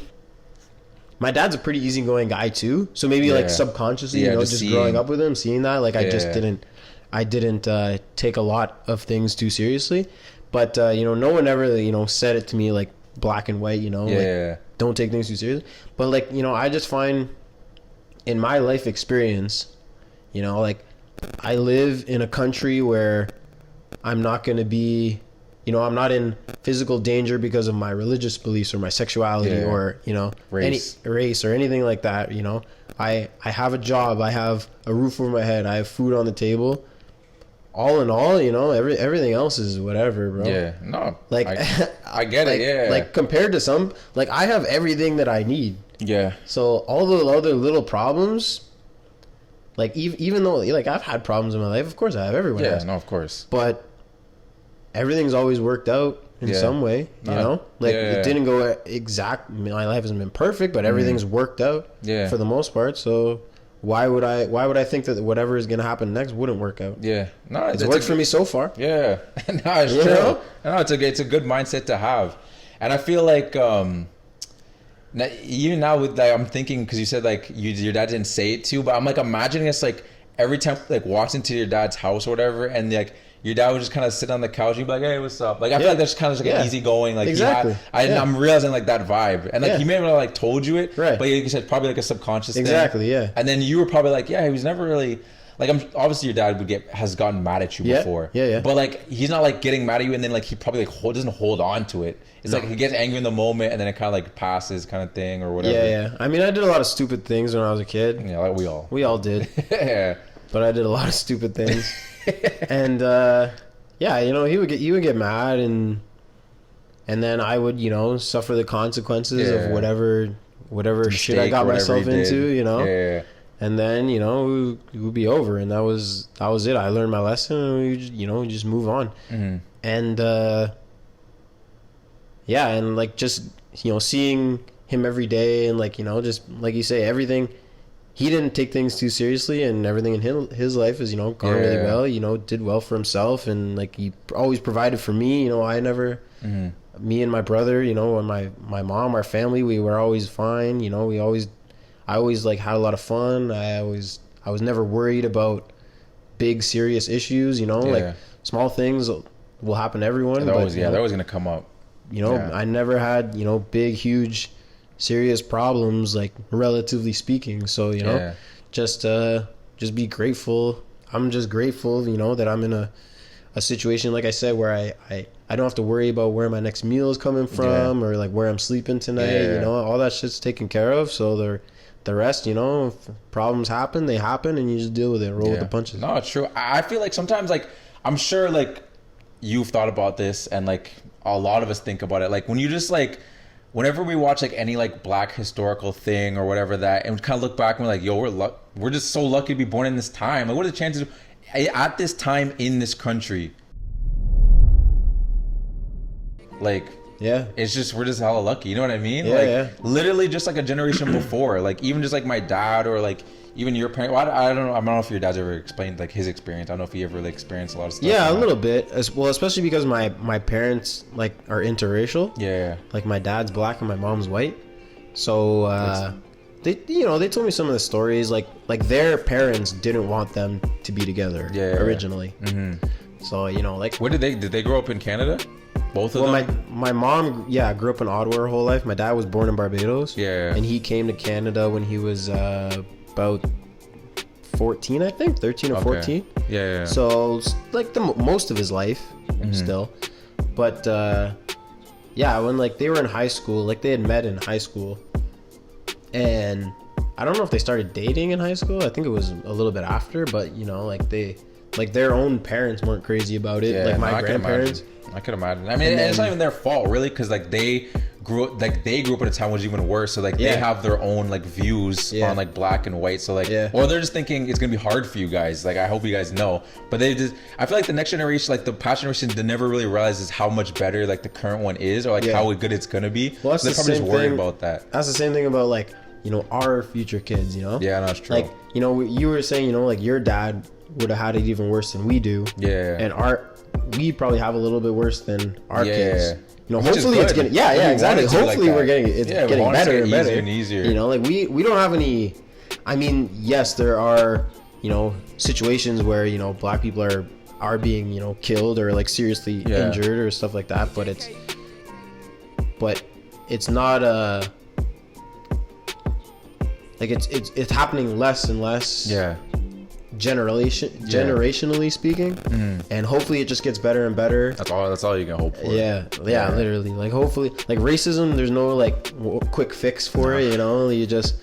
my dad's a pretty easygoing guy too. So maybe like subconsciously, you know, just growing up with him, seeing that, like I didn't take a lot of things too seriously. But, you know, no one ever, you know, said it to me like black and white, you know, like, don't take things too seriously. But like, you know, I just find in my life experience, you know, like I live in a country where I'm not going to be, you know, I'm not in physical danger because of my religious beliefs or my sexuality or, you know, race or anything like that. You know, I have a job, I have a roof over my head, I have food on the table. All in all, you know, everything else is whatever, bro. Yeah, no, like I get it. Yeah, like compared to some, like I have everything that I need. Yeah. So all the other little problems, Like even though like I've had problems in my life, of course I have. Everyone has. No, of course. But everything's always worked out in some way, you know? Like it didn't go exact. My life hasn't been perfect, but everything's worked out for the most part. So why would I think that whatever is going to happen next wouldn't work out? Yeah. No, it's worked for me so far. Yeah. No, it's true. Know? No, it's a good mindset to have. And I feel like even now with like I'm thinking, because you said like your dad didn't say it to you, but I'm like imagining it's like every time like walks into your dad's house or whatever, and like your dad would just kind of sit on the couch and you'd be like, hey, what's up? Like I feel like that's kind of like an easygoing, like exactly. I'm realizing like that vibe, and like he may have like told you it, right? But like you said, probably like a subconscious thing. Exactly, yeah. And then you were probably like, yeah, he was never really. Like obviously your dad has gotten mad at you before. Yeah. But like he's not like getting mad at you and then like he probably like doesn't hold on to it. It's like he gets angry in the moment and then it kind of like passes kind of thing or whatever. Yeah. I mean, I did a lot of stupid things when I was a kid. Yeah, like we all did. Yeah. But I did a lot of stupid things. And you know, he would get mad and then I would, you know, suffer the consequences of whatever shit I got myself into, you know. Yeah. And then, you know, it would be over, and that was it. I learned my lesson, and we just move on. Mm-hmm. And and like just, you know, seeing him every day, and like, you know, just like you say, everything. He didn't take things too seriously, and everything in his life is, you know, gone really well. You know, did well for himself, and like he always provided for me. You know, I never. Mm-hmm. Me and my brother, you know, and my mom, our family, we were always fine. You know, I always like had a lot of fun. I was never worried about big serious issues, you know, like small things will happen to everyone. They're always going to come up. You know, I never had, you know, big, huge, serious problems, like relatively speaking. So, you know, just be grateful. I'm just grateful, you know, that I'm in a situation, like I said, where I don't have to worry about where my next meal is coming from or like where I'm sleeping tonight. You know, all that shit's taken care of. So the rest, you know, if problems happen, they happen, and you just deal with it, roll with the punches. No, it's true. I feel like sometimes, like, I'm sure, like, you've thought about this, and, like, a lot of us think about it. Like, when you just, like, whenever we watch, like, any, like, black historical thing or whatever that, and we kind of look back and we're like, yo, we're just so lucky to be born in this time. Like, what are the chances at this time in this country? Like... Yeah, it's just we're just hella lucky. You know what I mean? Literally just like a generation before. Like even just like my dad or like even your parents. Well, I don't know if your dad's ever explained like his experience. I don't know if he ever like experienced a lot of stuff. Yeah, a little bit. Well, especially because my parents like are interracial. Yeah. Like my dad's black and my mom's white. So they told me some of the stories. Like their parents didn't want them to be together. Originally. Mm-hmm. So you know, like did they grow up in Canada? Both of them? My mom, grew up in Ottawa her whole life. My dad was born in Barbados. Yeah. And he came to Canada when he was about 14, I think. 13 or 14. Yeah. So, like, most of his life still. But, when, like, they were in high school, like, they had met in high school. And I don't know if they started dating in high school. I think it was a little bit after. But, you know, like, their own parents weren't crazy about it. Like, my grandparents. I could imagine. I mean, it's not even their fault, really, because like they grew up in a time which was even worse. So like they have their own like views on like black and white. So like, or they're just thinking it's gonna be hard for you guys. Like I hope you guys know. But I feel like the next generation, like the past generation, they never really realizes how much better like the current one is, or like how good it's gonna be. Well, that's so they're probably just worried about that. That's the same thing about like, you know, our future kids. You know. Yeah, no, it's true. Like, you know, you were saying, you know, like your dad would have had it even worse than we do. Yeah. And we probably have a little bit worse than our kids. You know, which hopefully it's getting exactly. Hopefully like getting better and better. And easier. You know, like we don't have any. I mean, yes, there are, you know, situations where, you know, black people are being, you know, killed or like seriously injured or stuff like that, but it's not like it's happening less and less. Generationally speaking, and hopefully it just gets better and better. That's all you can hope for. Literally, like hopefully, like racism, there's no like quick fix for it, you know. You just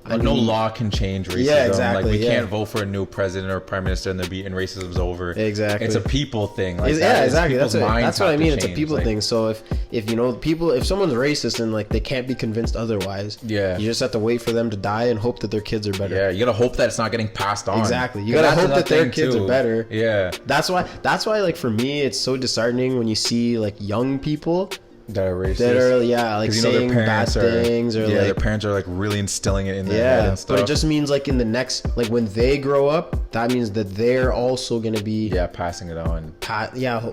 No law can change racism. Yeah, exactly. Like we can't vote for a new president or prime minister and racism's over. Exactly. It's a people thing. Like exactly. That's what I mean. It's a people like, thing. So if you know people, if someone's racist and like they can't be convinced otherwise, you just have to wait for them to die and hope that their kids are better. Yeah, you gotta hope that it's not getting passed on. Exactly. You gotta hope that their kids are better. Yeah. That's why like for me it's so disheartening when you see like young people that are racist. That are like saying bad things, or like their parents are like really instilling it in their head and stuff. But it just means like in the next, like when they grow up, that means that they're also gonna be passing it on.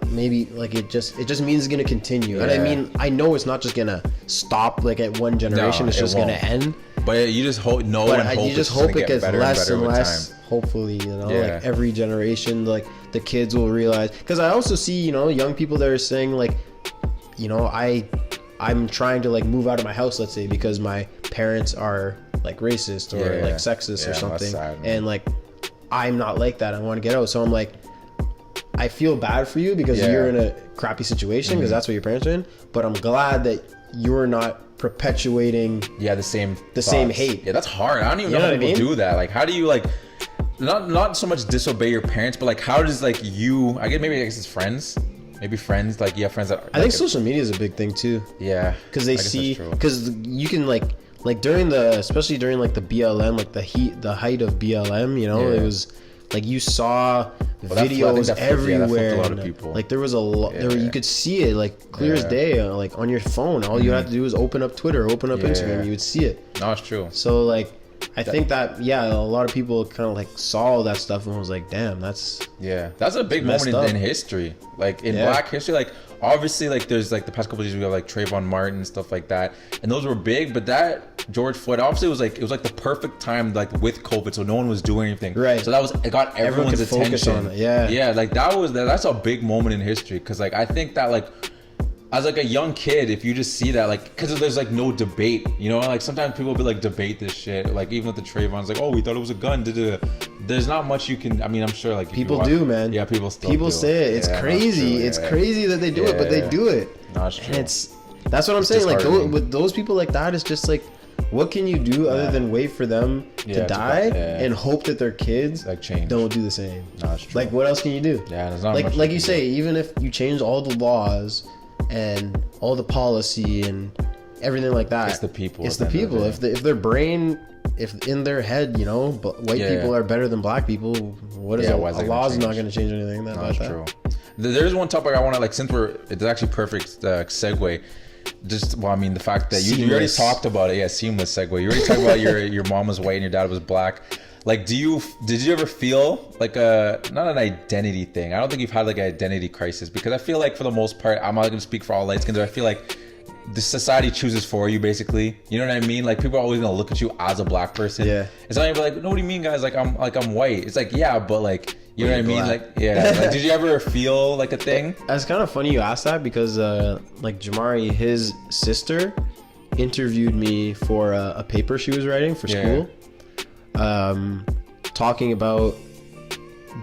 Maybe like it just means it's gonna continue. And I mean, I know it's not just gonna stop like at one generation. It's just gonna end. But you just hope you just hope it gets less and less. Time. Hopefully, like every generation, like the kids will realize. Because I also see, young people that are saying like, I'm trying to like move out of my house, let's say, because my parents are like racist or like sexist or something, sad, and like I'm not like that. I want to get out, so I'm like, I feel bad for you because you're in a crappy situation because that's what your parents are in. But I'm glad that you're not perpetuating the same hate. Yeah, that's hard. I don't even know how people do that. Like, how do you like not so much disobey your parents, but like how does like you? I guess it's friends. Maybe friends, like you have friends that. I think social media is a big thing too. Yeah, because they see, because you can like especially during like the BLM, like the height of BLM, it was like you saw videos everywhere. A lot of people. Like there was a lot. You could see it like clear as day, like on your phone. All you had to do was open up Twitter, open up Instagram, you would see it. No, it's true. So like. I think that a lot of people kind of like saw all that stuff and was like, damn, that's a big moment in history, like in Black history. Like obviously, like there's like the past couple of years we have like Trayvon Martin and stuff like that, and those were big. But that George Floyd obviously it was like the perfect time, like with COVID, so no one was doing anything. Right. So it got everyone's attention. On it. Yeah. Like that's a big moment in history, because like I think that like. As like a young kid, if you just see that, like, because there's like no debate, like sometimes people will be like debate this shit, like even with the Trayvon's, like, oh, we thought it was a gun. There's not much you can. I mean, I'm sure like people do, man. Yeah, people say it. It's crazy. It's crazy that they do it, but they do it. No, it's true. And that's what I'm saying. Like with those people like that, it's just like, what can you do other than wait for them to die and hope that their kids like change, don't do the same? No, it's true. Like what else can you do? Yeah, there's not like you say, even if you change all the laws and all the policy and everything like that, it's the people. If their brain, if in their head, but white people are better than black people, what is a law's not going to change anything? That's true. There's one topic I want to like, since it's actually perfect segue. The fact that you already talked about it. Yeah, seamless segue. You already talked about your mom was white and your dad was black. Like, did you ever feel like not an identity thing? I don't think you've had like an identity crisis, because I feel like for the most part, I'm not going to speak for all light skins, but I feel like the society chooses for you, basically. You know what I mean? Like people are always going to look at you as a black person. Yeah. It's not even like, no, what do you mean, guys? I'm white. It's like, yeah, but like, you know what I mean? Like, yeah. Like, did you ever feel like a thing? It's kind of funny you asked that, because like Jamari, his sister, interviewed me for a paper she was writing for school. Talking about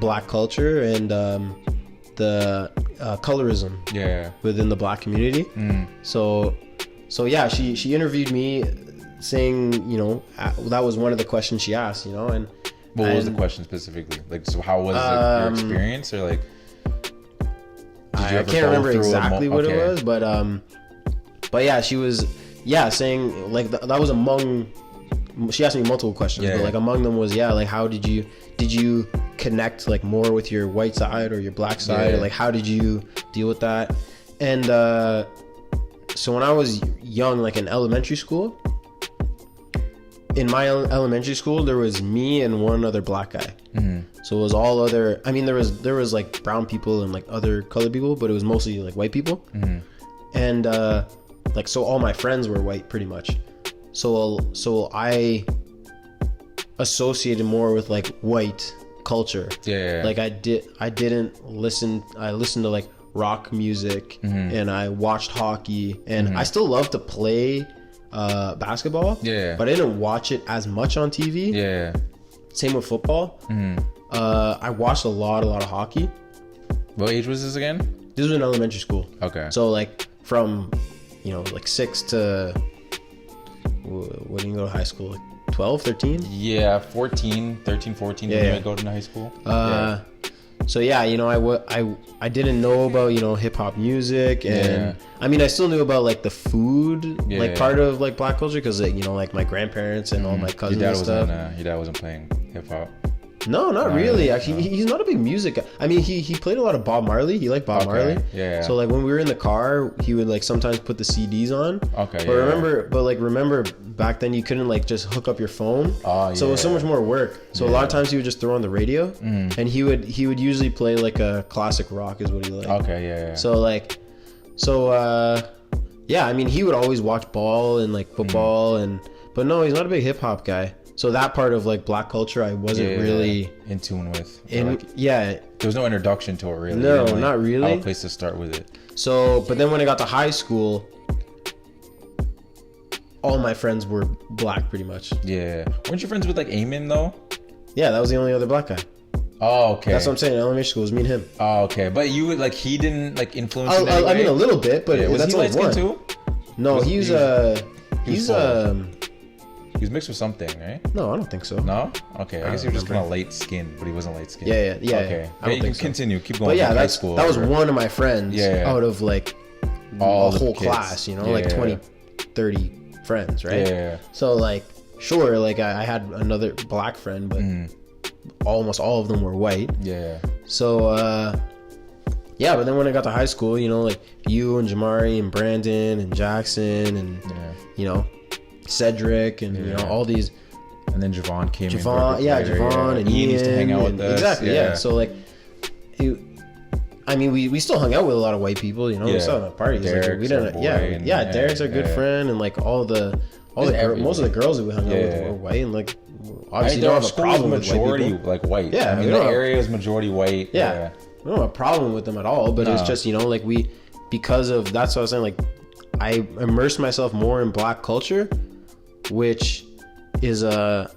black culture and the colorism within the black community. So yeah, she interviewed me saying, that was one of the questions she asked, and what was the question specifically? Like, so how was your experience, or like I can't remember exactly what it was, but yeah, she was saying like that was among. She asked me multiple questions, but like among them was like, how did you connect like more with your white side or your black side, or like how did you deal with that? And so when I was young, like in elementary school, in my elementary school, there was me and one other black guy. So it was all other. I mean, there was like brown people and like other colored people, but it was mostly like white people. And like so, all my friends were white pretty much. So I associated more with like white culture. Like I didn't listen. I listened to like rock music, and I watched hockey, and I still love to play basketball. But I didn't watch it as much on TV. Same with football. I watched a lot of hockey. What age was this again? This was in elementary school. Okay. So like from like 6 to when you go to high school, like 12, 13? Yeah, 13, 14 when you go to high school. So yeah, you know, I didn't know about, you know, hip hop music, and I mean, I still knew about like the food, like part of like black culture, because you know, like my grandparents and all my cousins and stuff. Your dad wasn't playing hip hop. No, not really. Actually, he's not a big music guy. I mean, he played a lot of Bob Marley. He liked Bob Marley. Yeah. So like when we were in the car, he would like sometimes put the CDs on. Okay. But remember back then you couldn't like just hook up your phone. So it was so much more work. So a lot of times he would just throw on the radio, and he would usually play like a classic rock is what he liked. Okay. Yeah. So yeah, I mean, he would always watch ball and like football but no, he's not a big hip hop guy. So that part of like black culture, I wasn't really in tune with. There was no introduction to it really. No, not really. Have a place to start with it. So, but then when I got to high school, all my friends were black pretty much. Yeah. Weren't you friends with like Eamon though? Yeah, that was the only other black guy. Oh, okay. That's what I'm saying. In elementary school, it was me and him. Oh, okay. But you would like he didn't like influence you in any way? I mean, a little bit, but was that's he like one. Too? No, he's he was mixed with something, right? No, I don't think so. No? Okay. I guess he was just kind of light skinned, but he wasn't light skinned. Yeah. Okay. I you can continue. Keep going. But yeah, high school. That was one of my friends out of like all a whole class, you know, like 20, 30 friends, right? Yeah. So like, sure, like I had another black friend, but almost all of them were white. Yeah. So, yeah, but then when I got to high school, you know, like you and Jamari and Brandon and Jackson and, you know, Cedric and, you know, all these. And then Javon came in. Javon and Ian used to hang out with us. Exactly, yeah. So, like, I mean, we still hung out with a lot of white people, you know. We still had parties. Derek's like, we didn't, Derek's our good friend, and like most of the girls that we hung out with were white, and like obviously don't have a problem with majority white people. like white. Yeah, I mean the area is majority white. Yeah, we don't have a problem with them at all, but it's just, you know, like because of that's what I was saying. Like I immersed myself more in black culture, which is a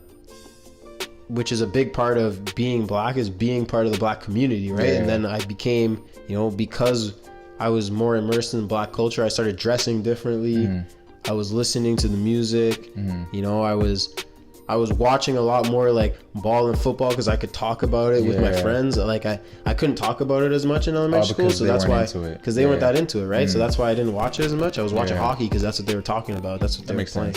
big part of being black, is being part of the black community, right? And then I became, you know, because I was more immersed in black culture, I started dressing differently. I was listening to the music. You know, I was watching a lot more like ball and football because I could talk about it with my friends. Like I couldn't talk about it as much in elementary school, so that's why, because they weren't that into it, right? So that's why I didn't watch it as much. I was watching hockey because that's what they were talking about. That's what they were playing.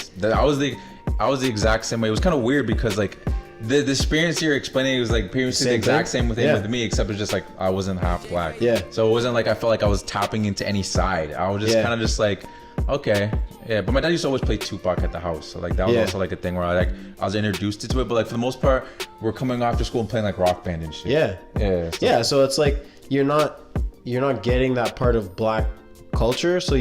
I was the exact same way. It was kind of weird because like the experience you're explaining was like pretty much the exact same with me, except it's just like I wasn't half black. Yeah. So it wasn't like I felt like I was tapping into any side. I was just kind of just like, okay. Yeah, but my dad used to always play Tupac at the house, so like that was also like a thing where I was introduced to it. But like for the most part, we're coming after school and playing like Rock Band and shit. Yeah. So it's like you're not getting that part of black culture. So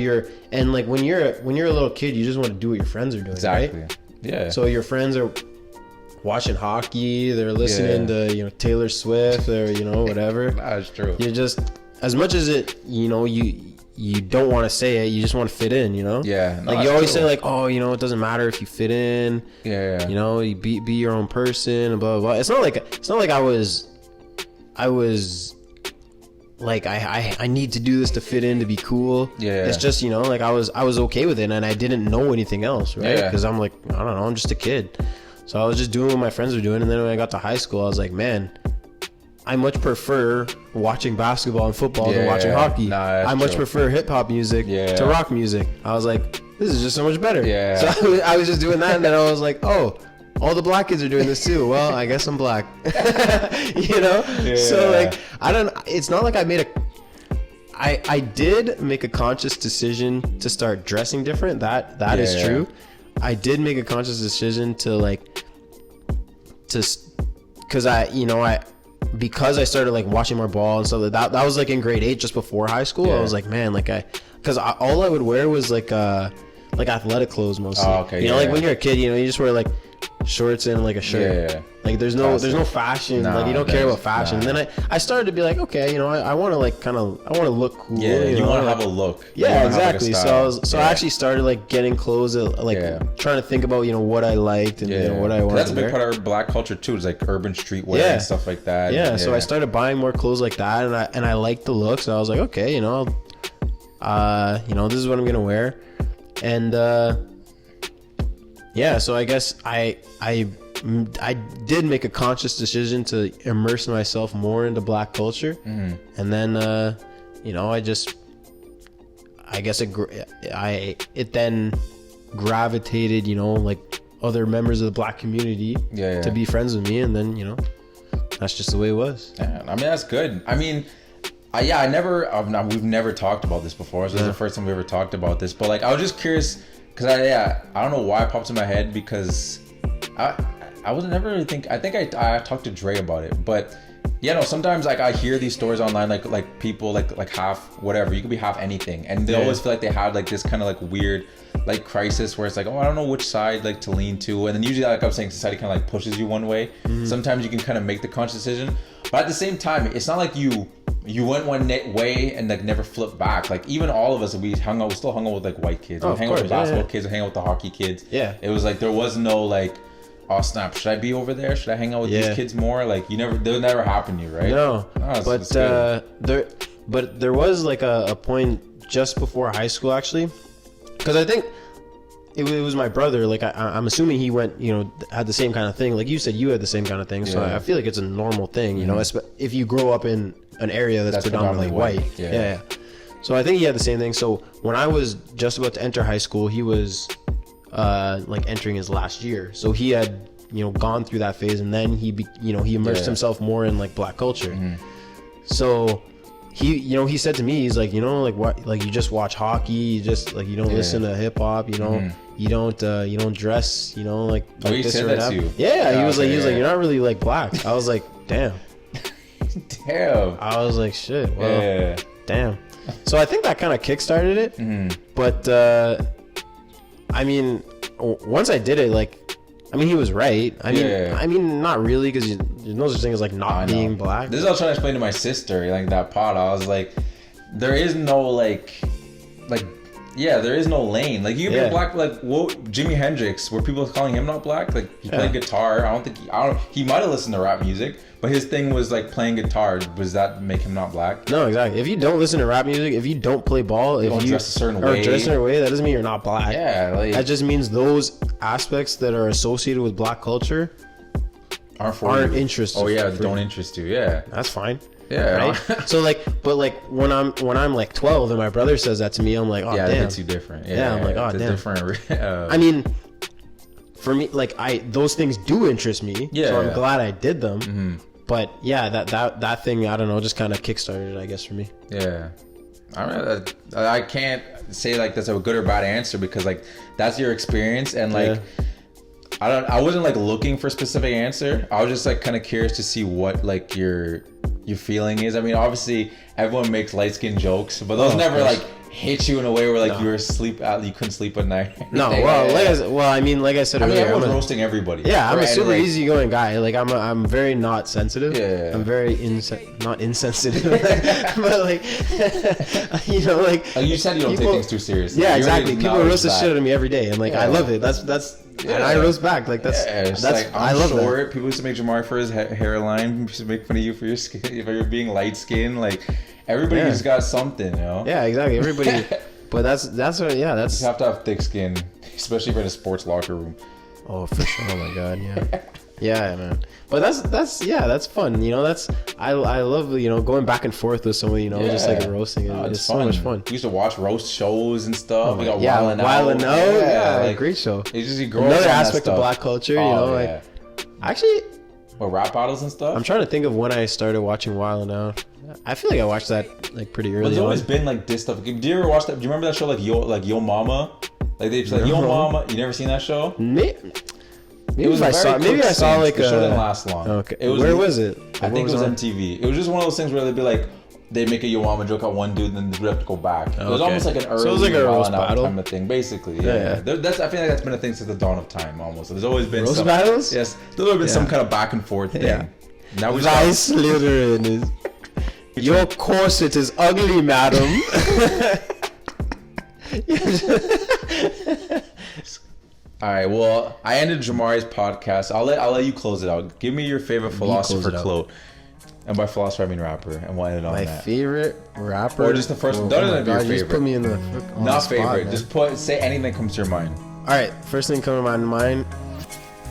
and when you're a little kid, you just want to do what your friends are doing. Exactly. Right? Yeah. So your friends are watching hockey, they're listening to, you know, Taylor Swift or, you know, whatever. That's true. You're just, as much as it, you know, you don't want to say it, you just want to fit in, you know? Yeah. Like you always say like, oh, you know, it doesn't matter if you fit in. Yeah. You know, you be your own person and blah, blah, blah. It's not like I was like I need to do this to fit in, to be cool. Yeah. It's just, you know, like I was okay with it and I didn't know anything else, right? Because I'm like, I don't know, I'm just a kid. So I was just doing what my friends were doing, and then when I got to high school, I was like, man, I much prefer watching basketball and football than watching hockey. I much prefer hip hop music to rock music. I was like, this is just so much better. Yeah. So I was just doing that, and then I was like, oh, all the black kids are doing this too. Well, I guess I'm black. You know? Yeah. So like, it's not like I did make a conscious decision to start dressing different. That is true. I did make a conscious decision because I started like watching more ball and stuff like that. That was like in grade 8, just before high school. I was like, man, like because all I would wear was like athletic clothes mostly. Oh, okay. You know, like when you're a kid, you know, you just wear like shorts and like a shirt. Yeah. Like there's no fashion. Like you don't care about fashion. And then I started to be like, okay, you know, I want to like I want to look cool. Yeah, you want to have a look. Yeah, exactly. So I actually started like getting clothes that, like trying to think about, you know, what I liked and you know, what I wanted. That's a big part of our black culture too. It's like urban streetwear and stuff like that. Yeah. So I started buying more clothes like that, and I liked the looks. So I was like, okay, you know, you know, this is what I'm gonna wear, and yeah, so I guess I did make a conscious decision to immerse myself more into black culture, and then I guess it then gravitated, like other members of the black community to be friends with me, and then that's just the way it was. Yeah, I mean, that's good. I mean, we've never talked about this before, so this is the first time we ever talked about this. But like, I was just curious because I don't know why it popped in my head, because I was never really I think I talked to Dre about it, but sometimes like I hear these stories online, like people like half whatever, you could be half anything, and they always feel like they have like this kind of like weird like crisis where it's like, oh, I don't know which side like to lean to, and then usually, like I was saying, society kind of like pushes you one way. Sometimes you can kind of make the conscious decision, but at the same time, it's not like you went one way and like never flipped back. Like even all of us, we still hung out with like white kids, we hang out with basketball kids, we hang out with the hockey kids. It was like there was no like, oh snap, should I be over there? Should I hang out with these kids more? Like they'll never happen to you, right? No, but there was like a point just before high school, actually, because I think it was my brother. Like I'm assuming he went, had the same kind of thing. Like you said, you had the same kind of thing. So I feel like it's a normal thing, if you grow up in an area that's predominantly white. Yeah. So I think he had the same thing. So when I was just about to enter high school, he was like entering his last year. So he had gone through that phase, and then he immersed himself more in like black culture. So he said to me, he's like, like what, like you just watch hockey, you just like you don't listen to hip hop, you don't dress, like oh, he this said or that that. to you? Yeah, he was like you're not really like black. I was like, damn. I was like, shit. Well, damn. So I think that kind of kickstarted it. But I mean, once I did it, like, I mean, he was right. I mean, not really, because there's no such thing as like not being black. This is what I was trying to explain to my sister, like that pod. I was like, there is no like, there is no lane. Like you can be black, like Jimi Hendrix, were people calling him not black? Like he played guitar. He might have listened to rap music, but his thing was like playing guitar. Does that make him not black? No, exactly. If you don't listen to rap music, if you don't play ball, if you dress a certain way, that doesn't mean you're not black. Yeah, like, that just means those aspects that are associated with black culture aren't interesting. Oh yeah, don't interest you. Yeah, that's fine. Yeah, right. So like, but like when I'm like 12 and my brother says that to me, I'm like, oh damn, it hits you different. Yeah, I'm like, oh damn. Different. I mean, for me, like those things do interest me. Yeah. So I'm glad I did them. But yeah, that thing, I don't know, just kind of kickstarted it, I guess, for me. Yeah. I can't say like that's a good or bad answer, because like that's your experience, and like I wasn't like looking for a specific answer. I was just like kind of curious to see what like your feeling is. I mean, obviously everyone makes light skin jokes, but those never like hit you in a way where like you couldn't sleep at night. No, well, I mean, like I said earlier, everyone's roasting everybody. Yeah, I'm a super easygoing guy. Like I'm very not sensitive. Yeah. I'm very not insensitive, but like like you said, you don't take things too seriously. Yeah, exactly. People roast the shit out of me every day, and like I love it. That's and I roast back. Like that's like, I love short. People used to make Jamar for his hairline. People used to make fun of you for your skin, if you're being light skinned. Like everybody's got something, Yeah, exactly. Everybody, but that's what. Yeah, that's. You have to have thick skin, especially if you're in a sports locker room. Oh, for sure. Oh my god, yeah. Yeah, man. But that's fun. I love going back and forth with someone. Just like roasting. It's so much fun. We used to watch roast shows and stuff. We got Wild 'N Out. Yeah, like, great show. It's just another aspect of black culture. Like actually, rap battles and stuff. I'm trying to think of when I started watching Wild 'N Out. I feel like I watched that like pretty early. But there's always been like this stuff. Do you ever watch that? Do you remember that show like Yo Mama? Like they like Yo Mama. You never seen that show? Maybe I saw like the show didn't last long. Okay. Where was it? I think it was MTV. It was just one of those things where they'd be like, they make a Yo Mama joke at one dude, and then they have to go back. It was almost like an early roast battle kind of thing, basically. Yeah. I feel like that's been a thing since the dawn of time, almost. So there's always been roast battles. Yes, there's always been some kind of back and forth thing. Yeah. Now we nice Slytherin is. Your corset is ugly, madam. All right. Well, I ended Jamari's podcast. I'll let you close it out. Give me your favorite philosopher quote. And by philosopher, I mean rapper. And we'll end it on that. My favorite rapper? Or just the first one. Doesn't have your favorite. You just put me in the... Not favorite. Spot, just say anything that comes to your mind. right, first thing coming to my mind,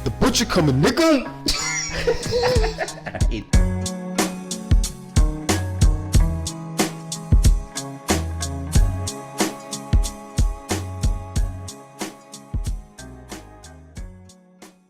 the butcher coming, nigga.